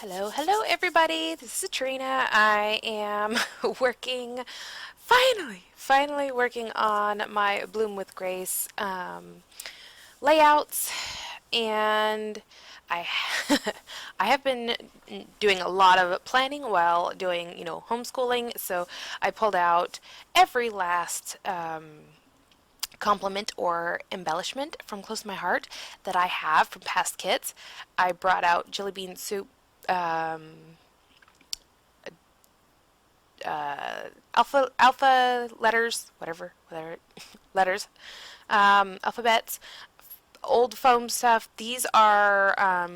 Hello everybody. This is Trina. I am finally working on my Bloom with Grace layouts, and I I have been doing a lot of planning while doing homeschooling. So I pulled out every last compliment or embellishment from close to my heart that I have from past kits. I brought out jelly bean soup, alpha letters, whatever letters, alphabets, old foam stuff. These are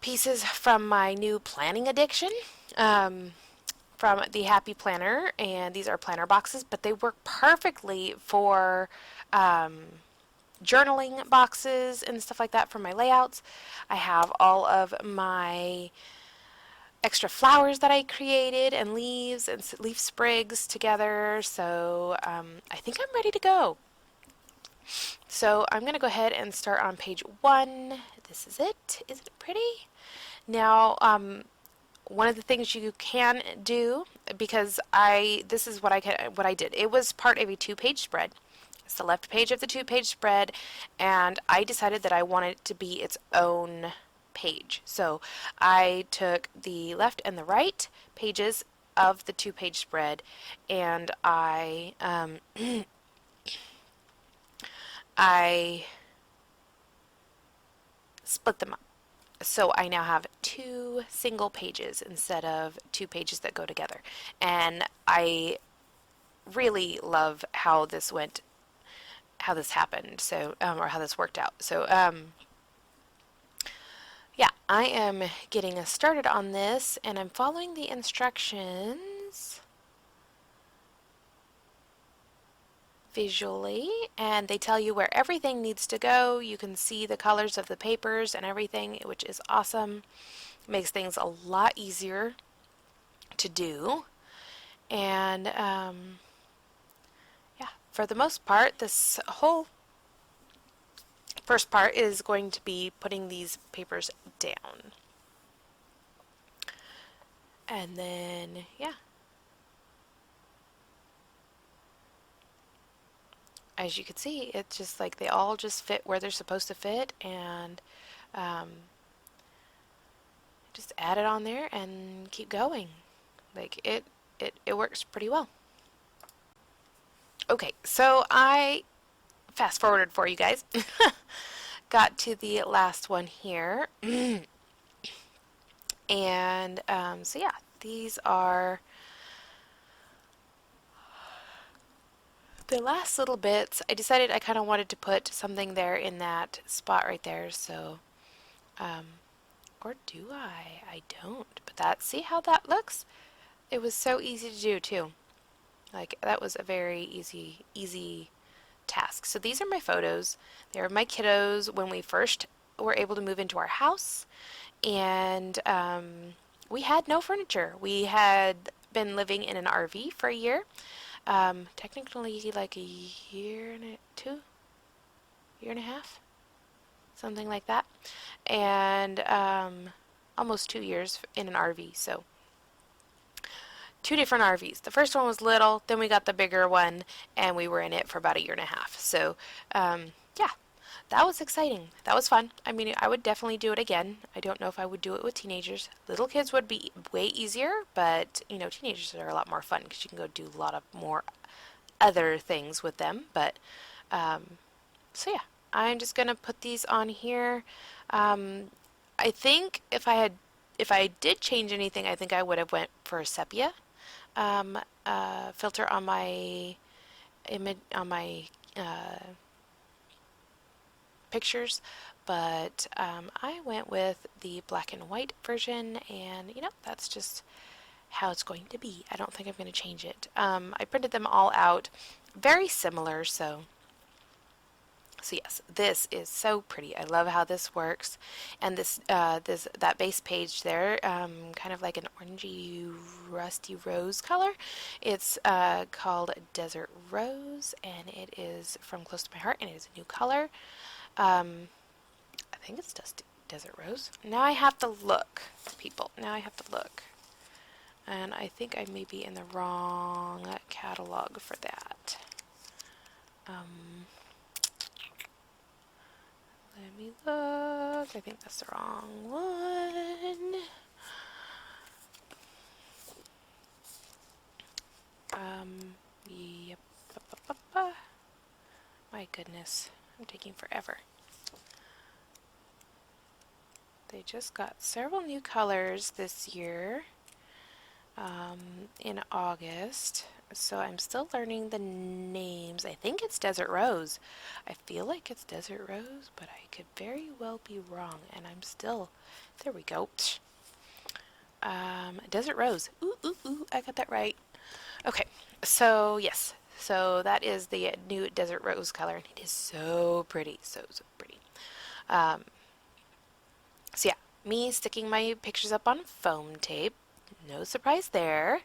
pieces from my new planning addiction. From the Happy Planner, and these are planner boxes, but they work perfectly for journaling boxes and stuff like that for my layouts. I have all of my extra flowers that I created and leaves and leaf sprigs together, so I think I'm ready to go. So I'm going to go ahead and start on page 1. This is it. Isn't it pretty? Now, one of the things you can do, because this is what I did. It was part of a 2-page spread. It's the left page of the 2-page spread, and I decided that I wanted it to be its own page. So I took the left and the right pages of the 2-page spread, and I split them up. So I now have 2 single pages instead of 2 pages that go together. And I really love how this happened, so or how this worked out. So yeah, I am getting us started on this, and I'm following the instructions visually, and they tell you where everything needs to go. You can see the colors of the papers and everything, which is awesome. It makes things a lot easier to do. And yeah, for the most part, this whole first part is going to be putting these papers down. And then, yeah, as you can see, it's just like they all just fit where they're supposed to fit, and just add it on there and keep going. Like it works pretty well. Okay, so I fast forwarded for you guys. Got to the last one here. And so yeah, these are the last little bits. I decided I kind of wanted to put something there in that spot right there, so or do I? I don't. But see how that looks? It was so easy to do too. Like, that was a very easy task. So these are my photos. They're my kiddos when we first were able to move into our house, and we had no furniture. We had been living in an RV for a year. Technically like a year and year and a half, something like that, and almost 2 years in an RV. So 2 different RVs. The first one was little, then we got the bigger one, and we were in it for about a year and a half. So yeah, that was exciting. That was fun. I mean, I would definitely do it again. I don't know if I would do it with teenagers. Little kids would be way easier, but teenagers are a lot more fun because you can go do a lot of more other things with them. But so yeah, I'm just gonna put these on here. I think if I did change anything, I think I would have went for a sepia filter on my image, on my pictures, but I went with the black and white version, and that's just how it's going to be. I don't think I'm going to change it. I printed them all out very similar, so yes, this is so pretty. I love how this works, and that base page there, kind of like an orangey rusty rose color. It's called Desert Rose, and it is from Close to My Heart, and it is a new color. I think it's desert rose. Now I have to look, people. Now I have to look. And I think I may be in the wrong catalog for that. Let me look. I think that's the wrong one. Yep. My goodness, I'm taking forever. They just got several new colors this year in August. So I'm still learning the names. I think it's Desert Rose. I feel like it's Desert Rose, but I could very well be wrong. And I'm still, there we go. Desert Rose. Ooh, ooh, ooh, I got that right. Okay, so yes. So that is the new Desert Rose color. And it is so pretty. So, so pretty. So yeah, me sticking my pictures up on foam tape. No surprise there.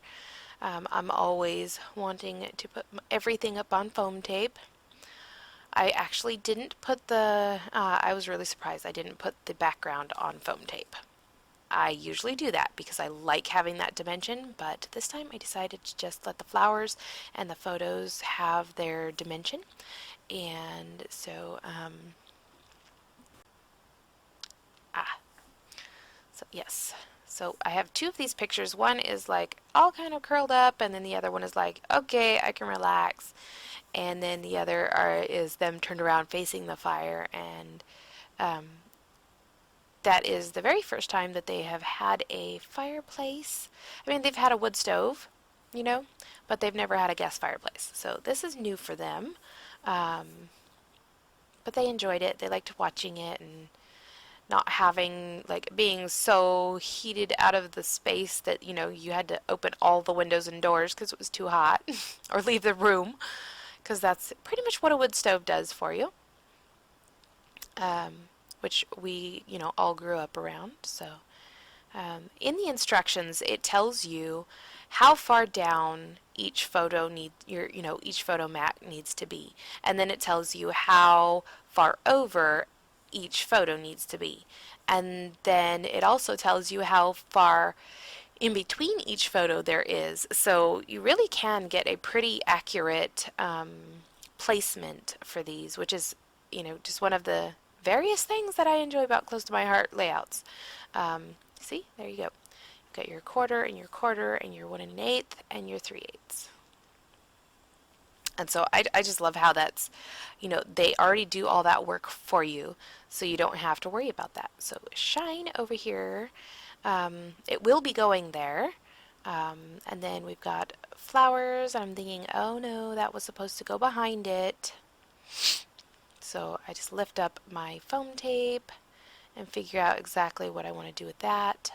I'm always wanting to put everything up on foam tape. I actually didn't put I was really surprised I didn't put the background on foam tape. I usually do that because I like having that dimension, but this time I decided to just let the flowers and the photos have their dimension. And so, so yes. So I have two of these pictures. One is like all kind of curled up, and then the other one is like, okay, I can relax. And then the other is them turned around facing the fire, and um, that is the very first time that they have had a fireplace. I mean, they've had a wood stove, you know, but they've never had a gas fireplace. So this is new for them. Um, but they enjoyed it. They liked watching it and not having, like, being so heated out of the space that, you know, you had to open all the windows and doors because it was too hot or leave the room because that's pretty much what a wood stove does for you. Which we, you know, all grew up around. So in the instructions, it tells you how far down each photo each photo mat needs to be, and then it tells you how far over each photo needs to be, and then it also tells you how far in between each photo there is. So you really can get a pretty accurate placement for these, which is, you know, just one of the various things that I enjoy about close to my heart layouts. See, there you go. You've got your quarter and your quarter and your 1 1/8 and your 3/8. And so I just love how that's, you know, they already do all that work for you, so you don't have to worry about that. So shine over here. It will be going there. And then we've got flowers. I'm thinking, oh no, that was supposed to go behind it. So I just lift up my foam tape and figure out exactly what I want to do with that.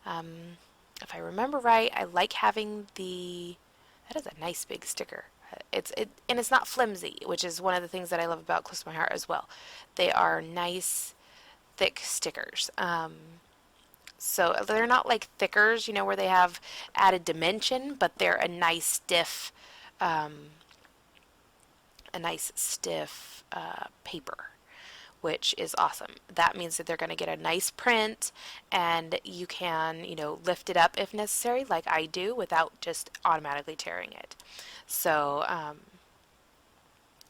If I remember right, I like having that is a nice big sticker. And it's not flimsy, which is one of the things that I love about Close to My Heart as well. They are nice, thick stickers. So they're not like thickers, you know, where they have added dimension, but they're a nice stiff paper, which is awesome. That means that they're going to get a nice print, and you can, you know, lift it up if necessary, like I do, without just automatically tearing it. So,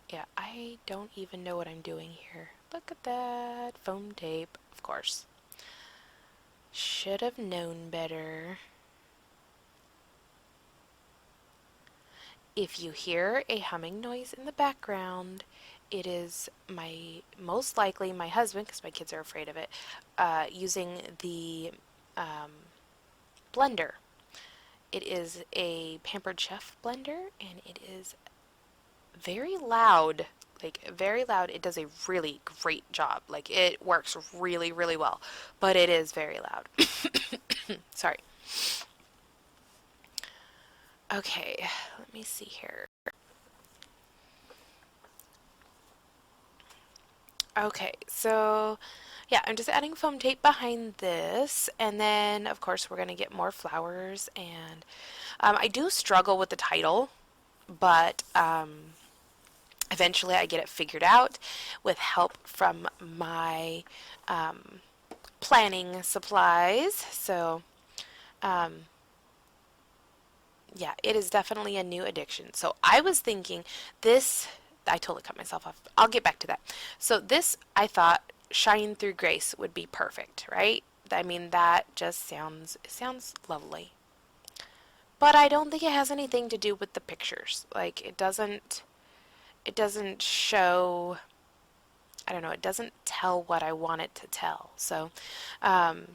yeah, I don't even know what I'm doing here. Look at that foam tape, of course. Should have known better. If you hear a humming noise in the background, it is most likely my husband, because my kids are afraid of it, using the blender. It is a Pampered Chef blender, and it is very loud. Like, very loud. It does a really great job. Like, it works really, really well. But it is very loud. Sorry. Okay, let me see here. Okay, so yeah, I'm just adding foam tape behind this, and then of course we're gonna get more flowers, and I do struggle with the title, but eventually I get it figured out with help from my planning supplies. So, um, yeah, it is definitely a new addiction. So I was thinking this, I totally cut myself off. I'll get back to that. So this, I thought Shine Through Grace would be perfect, right? I mean, that just sounds lovely. But I don't think it has anything to do with the pictures. Like it doesn't show, I don't know, it doesn't tell what I want it to tell. So, um,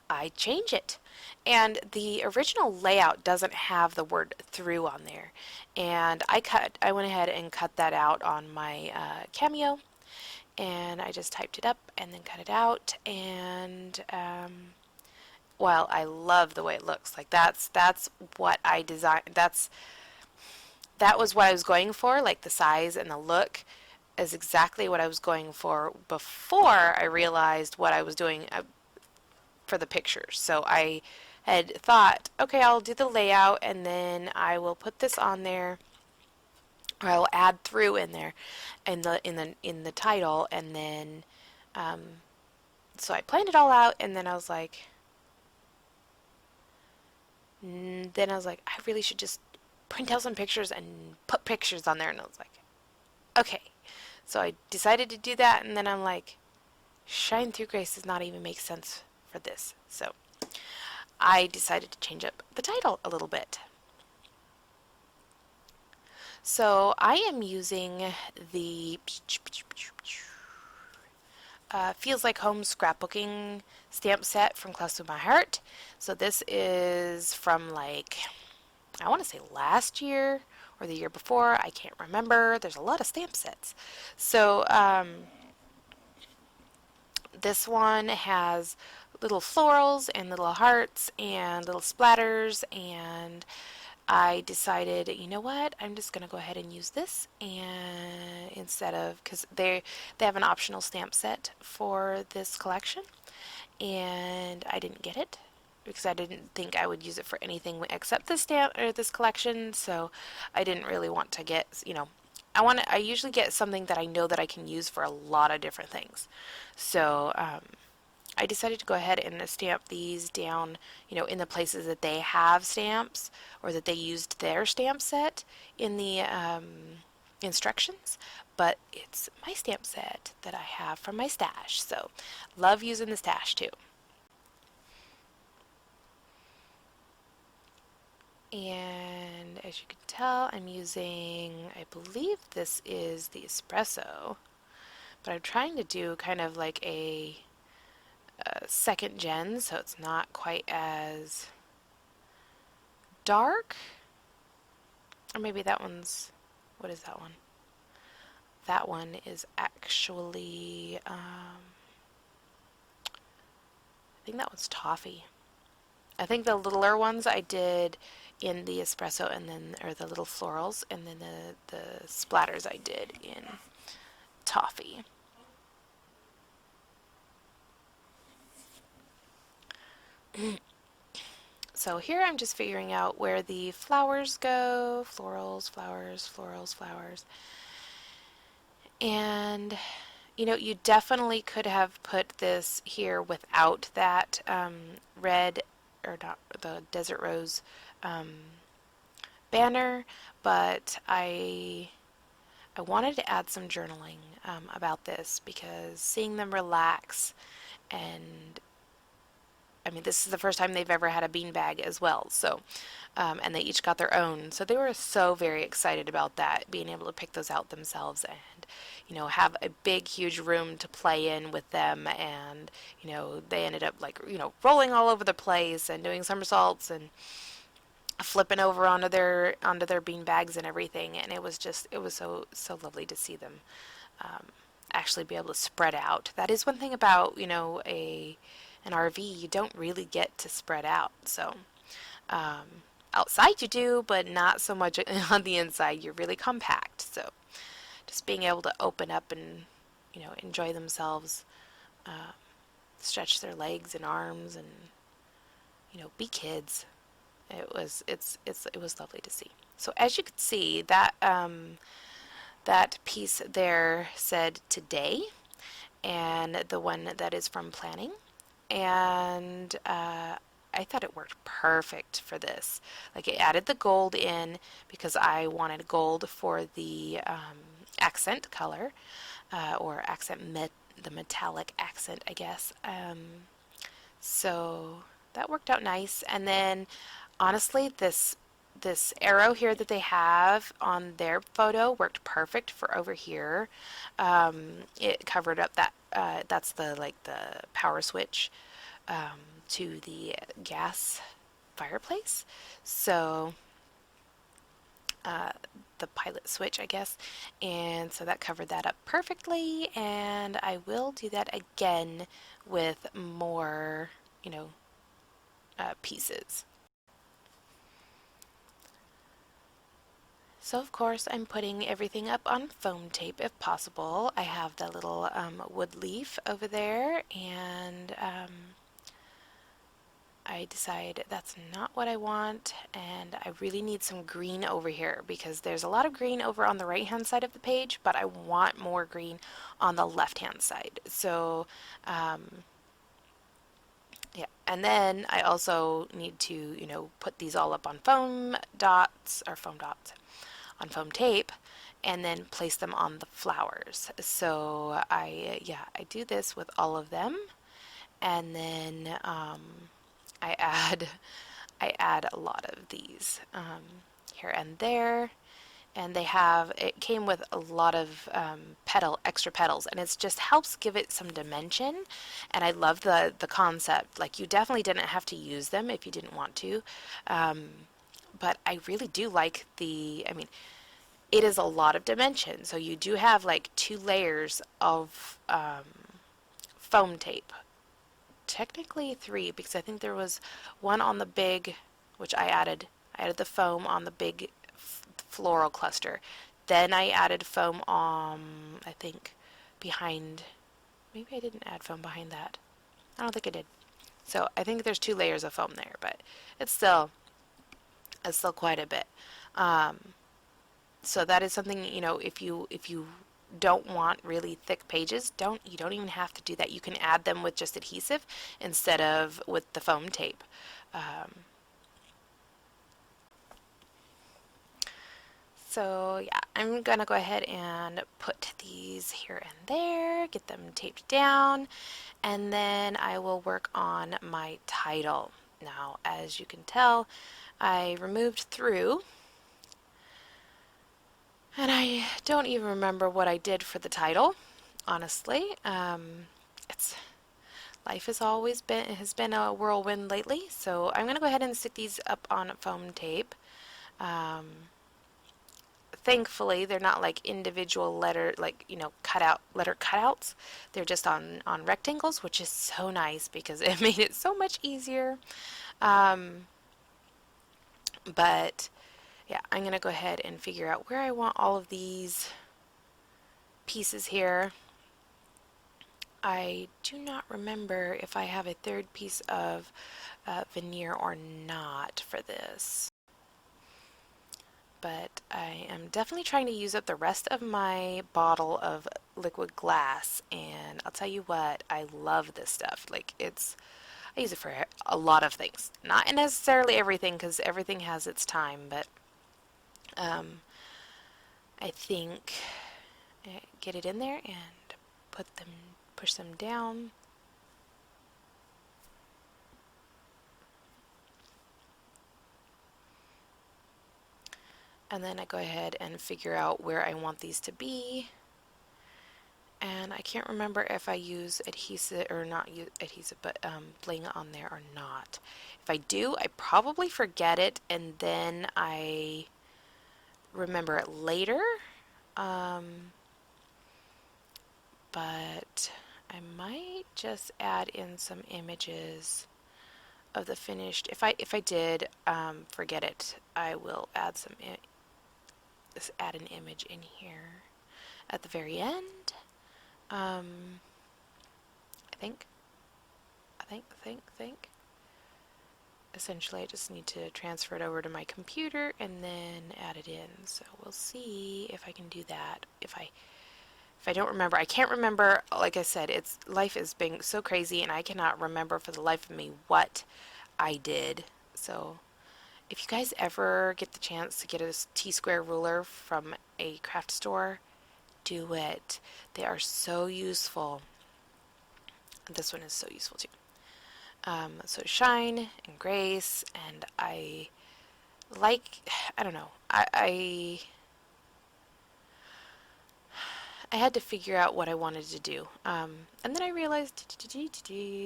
I change it. And the original layout doesn't have the word through on there. And I went ahead and cut that out on my Cameo, and I just typed it up and then cut it out. And well, I love the way it looks. Like that's what I designed. That was what I was going for. Like the size and the look is exactly what I was going for before I realized what I was doing for the pictures. So I had thought, okay, I'll do the layout and then I will put this on there, or I will add through in there in the title, and then so I planned it all out, and then I was like, I really should just print out some pictures and put pictures on there, and I was like, okay. So I decided to do that, and then I'm like, Shine Through Grace does not even make sense for this. So I decided to change up the title a little bit. So I am using the Feels Like Home scrapbooking stamp set from Close to My Heart. So this is from, like, I want to say last year or the year before. I can't remember. There's a lot of stamp sets. So this one has little florals and little hearts and little splatters, and I decided, you know what, I'm just going to go ahead and use this, and instead of, because they have an optional stamp set for this collection, and I didn't get it because I didn't think I would use it for anything except this stamp or this collection. So I didn't really want to get, I usually get something that I know that I can use for a lot of different things. So I decided to go ahead and stamp these down, in the places that they have stamps or that they used their stamp set in the instructions. But it's my stamp set that I have from my stash, so love using the stash too. And as you can tell, I'm using, I believe this is the espresso, but I'm trying to do kind of like a second gen, so it's not quite as dark. Or maybe that one's, what is that one? That one is actually, I think that one's toffee. I think the littler ones I did in the espresso, and then, or the little florals, and then the splatters I did in toffee. So here I'm just figuring out where the flowers go. Florals, flowers, florals, flowers. And, you definitely could have put this here without that red, or not, the desert rose um, banner, but I wanted to add some journaling about this, because seeing them relax, and I mean, this is the first time they've ever had a beanbag as well. So, and they each got their own. So they were so very excited about that, being able to pick those out themselves, and, have a big, huge room to play in with them. And, they ended up, like, rolling all over the place and doing somersaults and flipping over onto their bean bags and everything. And it was so lovely to see them um, actually be able to spread out. That is one thing about, an RV, you don't really get to spread out. So outside you do, but not so much on the inside. You're really compact. So just being able to open up and, enjoy themselves, stretch their legs and arms, and, be kids. It was lovely to see. So as you can see, that piece there said today, and the one that is from planning. And I thought it worked perfect for this. Like it added the gold in because I wanted gold for the accent color or the metallic accent, I guess. So that worked out nice. And then honestly, this arrow here that they have on their photo worked perfect for over here. It covered up that's the like the power switch to the gas fireplace. So uh, the pilot switch, I guess. And so that covered that up perfectly. And I will do that again with more, you know, pieces. So of course I'm putting everything up on foam tape if possible. I have the little wood leaf over there, and I decide that's not what I want, and I really need some green over here because there's a lot of green over on the right hand side of the page, but I want more green on the left hand side. So yeah, and then I also need to, put these all up on foam dots, on foam tape, and then place them on the flowers. So I do this with all of them, and then I add I add a lot of these here and there, and it came with a lot of extra petals, and it just helps give it some dimension. And I love the concept. Like, you definitely didn't have to use them if you didn't want to, um, but I really do like I mean, it is a lot of dimension. So you do have like 2 layers of foam tape. Technically 3, because I think there was one on the big, which I added. I added the foam on the big floral cluster. Then I added foam on, I think, behind. Maybe I didn't add foam behind that. I don't think I did. So I think there's 2 layers of foam there, but it's still it's still quite a bit. Um, so that is something, if you don't want really thick pages, you don't even have to do that. You can add them with just adhesive instead of with the foam tape. So yeah, I'm gonna go ahead and put these here and there, get them taped down, and then I will work on my title. Now, as you can tell, I removed through, and I don't even remember what I did for the title, honestly. It's Life has been a whirlwind lately, so I'm gonna go ahead and stick these up on foam tape. Um, Thankfully, they're not like individual letter, like, letter cutouts. They're just on rectangles, which is so nice because it made it so much easier. Um, but yeah, I'm gonna go ahead and figure out where I want all of these pieces here. I do not remember if I have a third piece of veneer or not for this, but I am definitely trying to use up the rest of my bottle of liquid glass, and I'll tell you what, I love this stuff. Like, I use it for a lot of things. Not necessarily everything, because everything has its time, but um, I think get it in there and push them down. And then I go ahead and figure out where I want these to be. And I can't remember if I use adhesive or not use adhesive, but bling on there or not. If I do, I probably forget it and then I remember it later. But I might just add in some images of the finished. If I did forget it, I will add just add an image in here at the very end. I think, think. Essentially, I just need to transfer it over to my computer and then add it in. So we'll see if I can do that. If I if I don't remember, I can't remember. Like I said, it's life is being so crazy, and I cannot remember for the life of me what I did. So, if you guys ever get the chance to get a T-square ruler from a craft store, do it. They are so useful. This one is so useful too. So shine and grace, and like, I don't know. I had to figure out what I wanted to do. And then I realized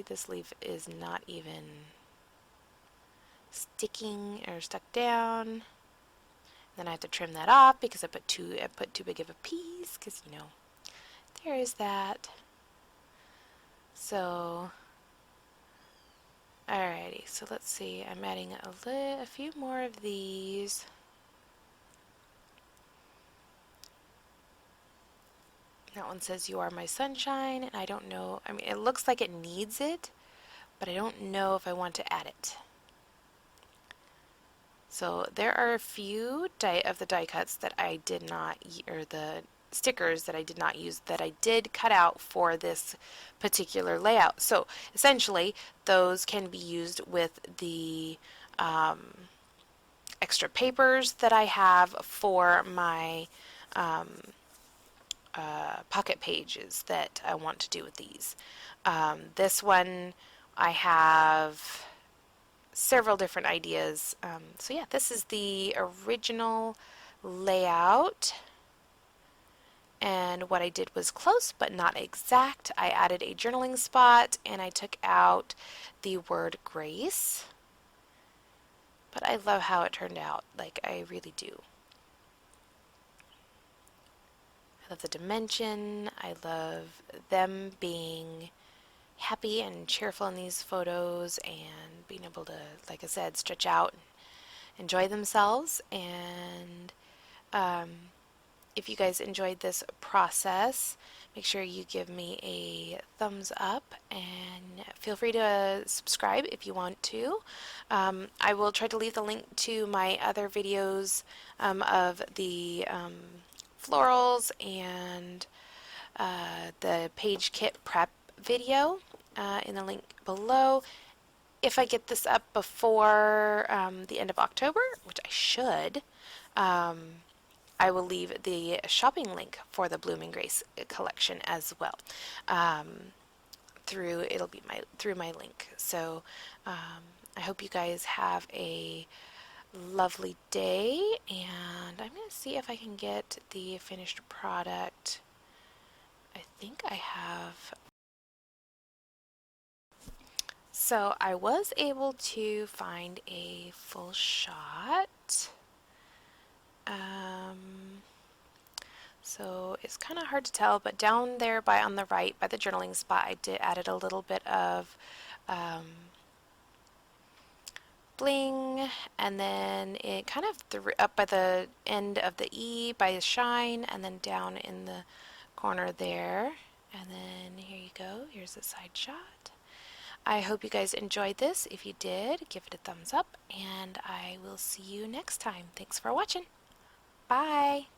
this leaf is not even sticking or stuck down. Then I had to trim that off because I put too big of a piece because there is that. So alrighty, so let's see. I'm adding a few more of these. That one says you are my sunshine, and I don't know. I mean, it looks like it needs it, but I don't know if I want to add it. So there are a few of the die cuts that I did not, or the stickers that I did not use that I did cut out for this particular layout. So essentially, those can be used with the extra papers that I have for my pocket pages that I want to do with these. This one, I have several different ideas. So yeah, this is the original layout. And what I did was close but not exact. I added a journaling spot and I took out the word grace. But I love how it turned out. Like, I really do. I love the dimension. I love them being happy and cheerful in these photos and being able to, like I said, stretch out and enjoy themselves. And if you guys enjoyed this process, make sure you give me a thumbs up and feel free to subscribe if you want to. I will try to leave the link to my other videos of the florals and the page kit prep video in the link below. If I get this up before the end of October, which I should, I will leave the shopping link for the Bloom and Grace collection as well. It'll be through my link. So I hope you guys have a lovely day, and I'm going to see if I can get the finished product. I think I have. So I was able to find a full shot. So it's kind of hard to tell, but down there on the right by the journaling spot, I added a little bit of bling, and then it kind of up by the end of the E by the shine, and then down in the corner there. And then here you go. Here's a side shot. I hope you guys enjoyed this. If you did, give it a thumbs up, and I will see you next time. Thanks for watching. Bye.